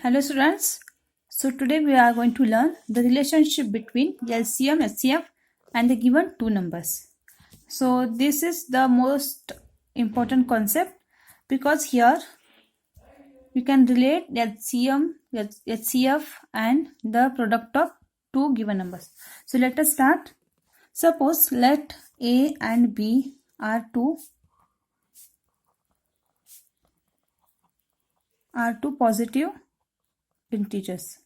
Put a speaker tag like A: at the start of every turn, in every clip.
A: Hello students. So today we are going to learn the relationship between LCM, HCF and the given two numbers. So this is the most important concept because here you can relate LCM, HCF and the product of two given numbers. So let us start. Suppose let A and B are two positive integers.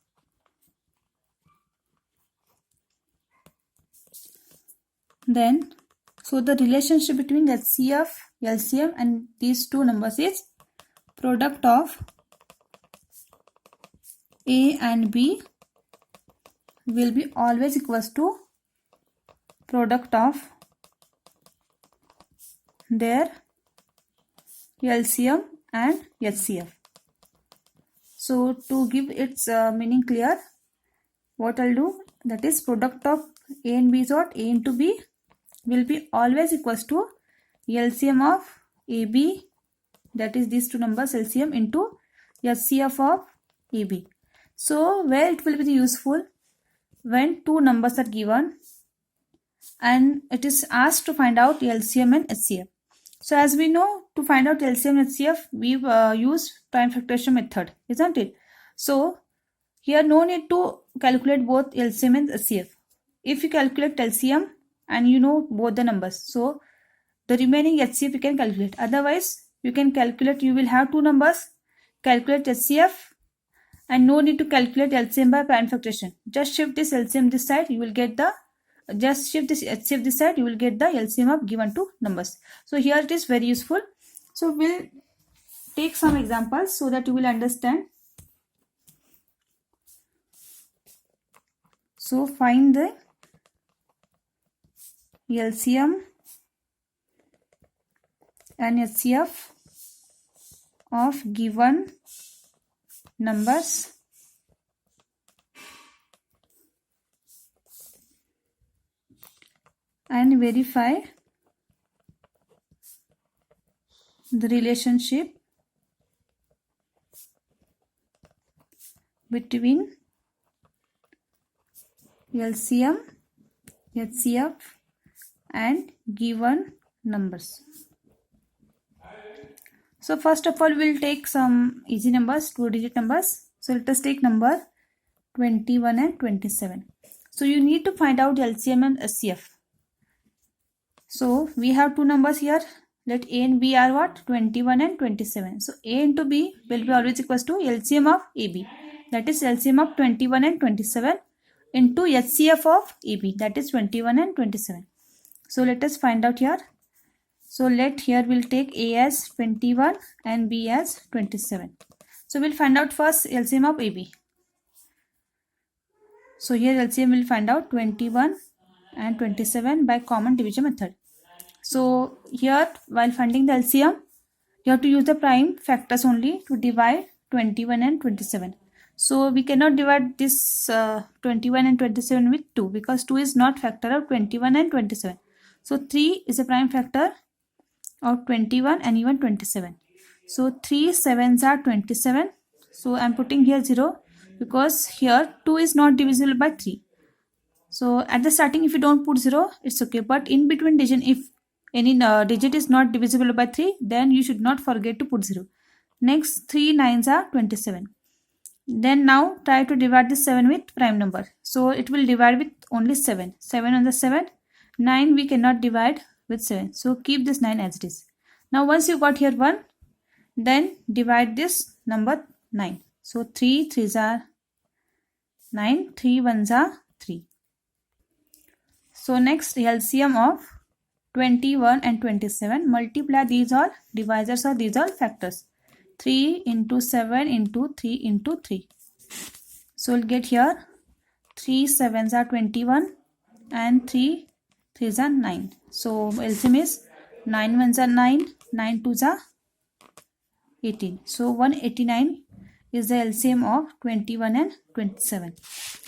A: Then, so the relationship between HCF, LCM and these two numbers is product of A and B will be always equals to product of their LCM and HCF. So to give its meaning clear, what I'll do, that is product of A and B is what? A into B will be always equals to LCM of AB, that is these two numbers LCM into HCF of AB. So where it will be useful? When two numbers are given and it is asked to find out LCM and HCF. So as we know, to find out LCM and HCF, we use prime factorization method, isn't it? So here no need to calculate both LCM and HCF. If you calculate LCM and you know both the numbers, so the remaining HCF you can calculate. Otherwise, you can calculate, you will have two numbers, calculate HCF and no need to calculate LCM by prime factorization. Just shift this LCM this side, you will get the, just shift this HCF this side, you will get the LCM of given two numbers. So here it is very useful. So we'll take some examples so that you will understand. So find the LCM and HCF of given numbers and verify the relationship between LCM, HCF and given numbers. So first of all, we'll take some easy numbers, two-digit numbers. So let us take number 21 and 27. So you need to find out LCM and HCF. So we have two numbers here. Let A and B are what? 21 and 27. So A into B will be always equals to LCM of AB. That is LCM of 21 and 27 into HCF of AB. That is 21 and 27. So let us find out here. So let here we'll take A as 21 and B as 27. So we'll find out first LCM of AB. So here LCM will find out 21 and 27 by common division method. So here while finding the LCM, you have to use the prime factors only to divide 21 and 27. So we cannot divide this 21 and 27 with 2 because 2 is not factor of 21 and 27. So 3 is a prime factor of 21 and even 27. So 3 7s are 27. So I am putting here 0 because here 2 is not divisible by 3. So at the starting if you don't put 0, it's okay. But in between digit, if any digit is not divisible by 3, then you should not forget to put 0. Next 3 9s are 27. Then now try to divide this 7 with prime number. So it will divide with only 7. 7 on the 7. 9 we cannot divide with 7. So keep this 9 as it is. Now once you got here 1, then divide this number 9. So 3 3s are 9, 3 1s are 3. So next LCM of 21 and 27. Multiply these all divisors or these all factors. 3 into 7 into 3 into 3. So we'll get here 3 7s are 21 and 3 3s are 9. So LCM is 9 1s are 9, 9 2s are 18. So 189 is the LCM of 21 and 27.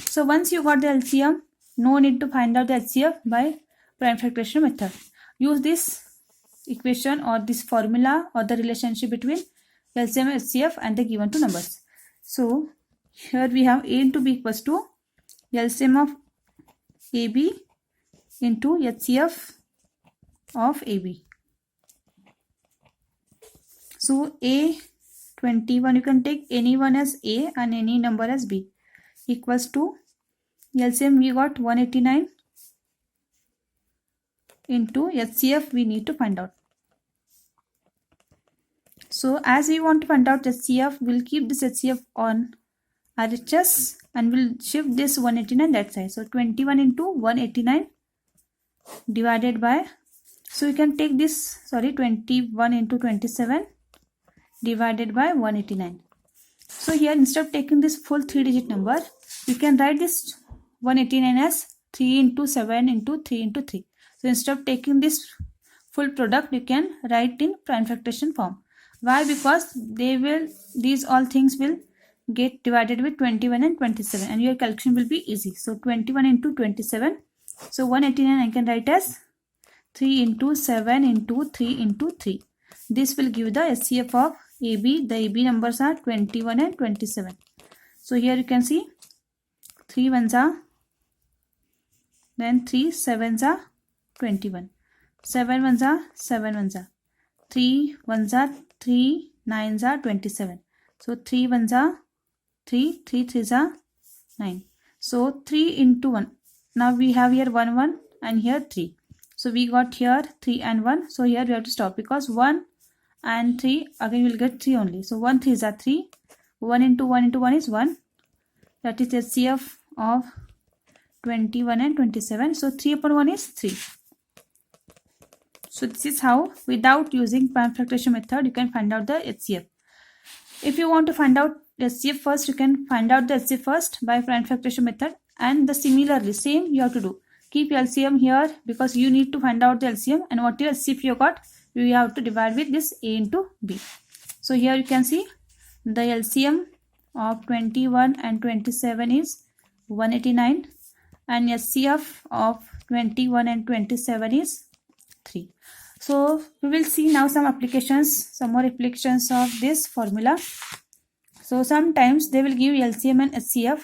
A: So once you got the LCM, no need to find out the HCF by prime factorization method. Use this equation or this formula or the relationship between LCM, HCF and the given two numbers. So here we have A into B equals to LCM of AB into HCF of AB. So A 21, you can take any one as A and any number as B, equals to LCM we got 189 into HCF we need to find out. So as we want to find out HCF, we'll keep this HCF on RHS and we'll shift this 189 that side. So 21 into 189 divided by, so you can take this, 21 into 27 divided by 189. So here instead of taking this full 3-digit number, you can write this 189 as 3 into 7 into 3 into 3. So instead of taking this full product, you can write in prime factorization form. Why? Because these all things will get divided with 21 and 27 and your calculation will be easy. So 21 into 27. So 189 I can write as 3 into 7 into 3 into 3. This will give the HCF of AB. The AB numbers are 21 and 27. So here you can see 3 ones are, then 3 sevens are 21. 7 ones are 7 ones are. 3 ones are 3 nines are 27. So 3 ones are 3, 3 threes are 9. So 3 into 1. Now we have here 1 1 and here 3. So we got here 3 and 1. So here we have to stop because 1 and 3 again we will get 3 only. So 1 threes are 3. 1 into 1 is 1. That is HCF of 21 and 27. So 3 upon 1 is 3. So this is how, without using prime factorization method, you can find out the HCF. If you want to find out HCF first, you can find out the HCF first by prime factorization method, and the similarly same you have to do. Keep LCM here because you need to find out the LCM, and whatever HCF you got, you have to divide with this A into B. So here you can see the LCM of 21 and 27 is 189 and HCF of 21 and 27 is 3. So we will see now some more applications of this formula. So sometimes they will give LCM and HCF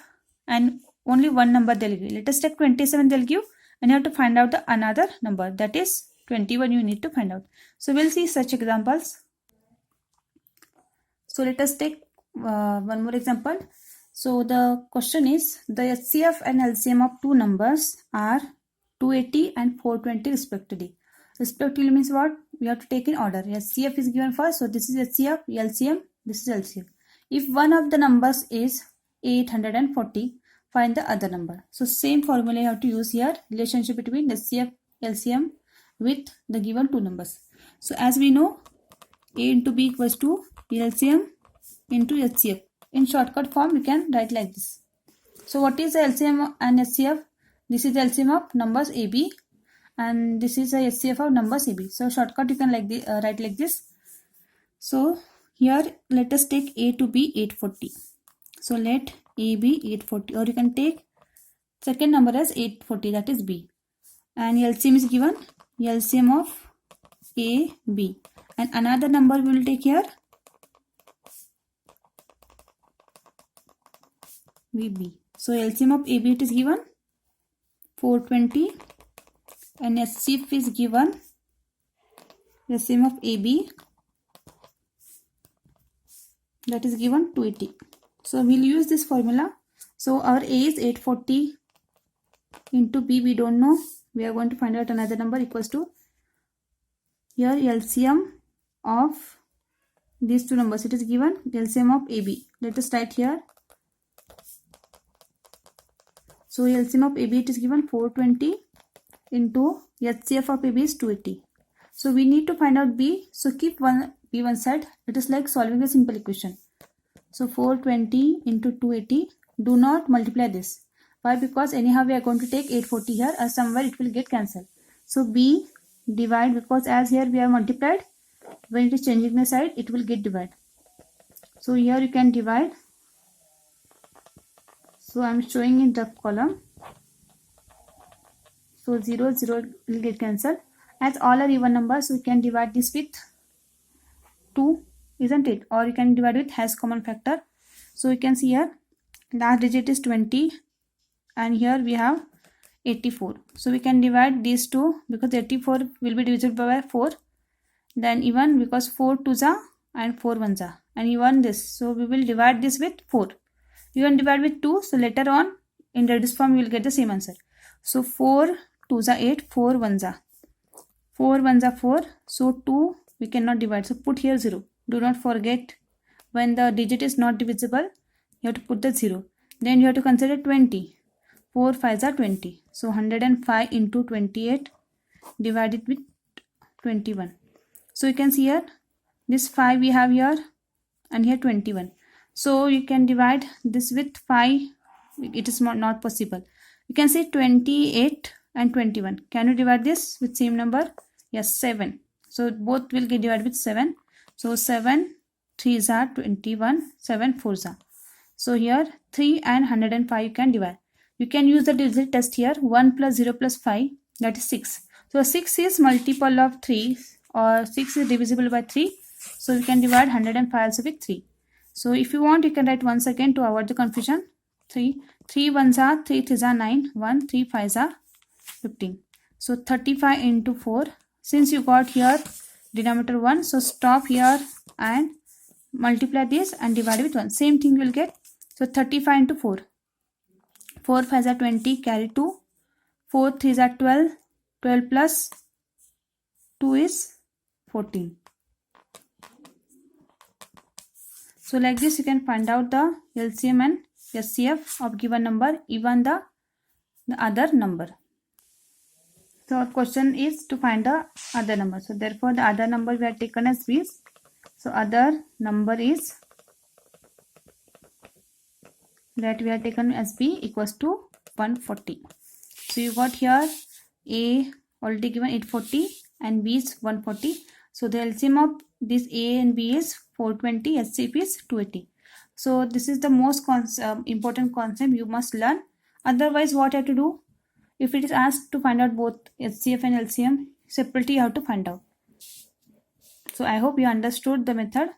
A: and only one number they'll give. Let us take 27 they'll give and you have to find out the another number, that is 21 you need to find out. So we'll see such examples. So let us take one more example. So the question is, the HCF and LCM of two numbers are 280 and 420 respectively. Respectively means what? We have to take in order. HCF is given first, so this is HCF, LCM, this is LCM. If one of the numbers is 840, find the other number. So same formula you have to use here, relationship between HCF, LCM with the given two numbers. So as we know, A into B equals to LCM into HCF. In shortcut form, we can write like this. So what is the LCM and HCF? This is the LCM of numbers AB and this is the HCF of numbers AB. So shortcut you can write like this. So here let us take A to be 840. So let A be 840, or you can take second number as 840, that is B. And LCM is given, LCM of A, B. And another number we will take here, VB. So LCM of AB it is given 420 and HCF is given LCM of AB, that is given 280. So we'll use this formula. So our A is 840 into B, we don't know. We are going to find out another number equals to, here LCM of these two numbers, it is given LCM of AB. Let us write here. So LCM of AB it is given 420 into HCF of AB is 280. So we need to find out B. So keep B one side. It is like solving a simple equation. So 420 into 280. Do not multiply this. Why? Because anyhow we are going to take 840 here, or somewhere it will get cancelled. So B divide, because as here we have multiplied, when it is changing the side it will get divided. So here you can divide. So I am showing in the column. So 0, 0 will get cancelled. As all are even numbers, so you can divide this with 2, isn't it? Or you can divide with has common factor. So you can see here last digit is 20 and here we have 84. So we can divide these two because 84 will be divisible by 4. Then even because 4 2s are and 4 1s are, and even this. So we will divide this with 4. You can divide with 2. So later on in reduced form you will get the same answer. So 4 2s are 8, 4 1s are 4 1s are 4. So 2 we cannot divide. So put here 0. Do not forget, when the digit is not divisible, you have to put the 0. Then you have to consider 20. 4 5s are 20. So 105 into 28 divided with 21. So you can see here, this 5 we have here and here 21. So you can divide this with 5. It is not possible. You can say 28 and 21. Can you divide this with same number? Yes, 7. So both will get divided with 7. So 7 3s are 21, 7 4s are. So here 3 and 105 can divide. You can use the digit test here. 1 plus 0 plus 5, that is 6. So 6 is multiple of 3 or 6 is divisible by 3. So we can divide 105 also with 3. So if you want, you can write once again to avoid the confusion. 3 1s are 3 3s are 9, 1 3 5s are 15. So 35 into 4. Since you got here denominator 1, so stop here and multiply this and divide with 1. Same thing will get. So 35 into 4. 4 5s are 20, carry 2. 4 3s are 12. 12 plus 2 is 14. So like this you can find out the LCM and SCF of given number, even the other number. So our question is to find the other number. So therefore the other number we have taken as B. So other number is that we have taken as B equals to 140. So you got here A already given 840 and B is 140. So the LCM of this A and B is 420, SCF is 280. So this is the most important concept you must learn. Otherwise what you have to do, if it is asked to find out both SCF and LCM separately, you have to find out. So I hope you understood the method.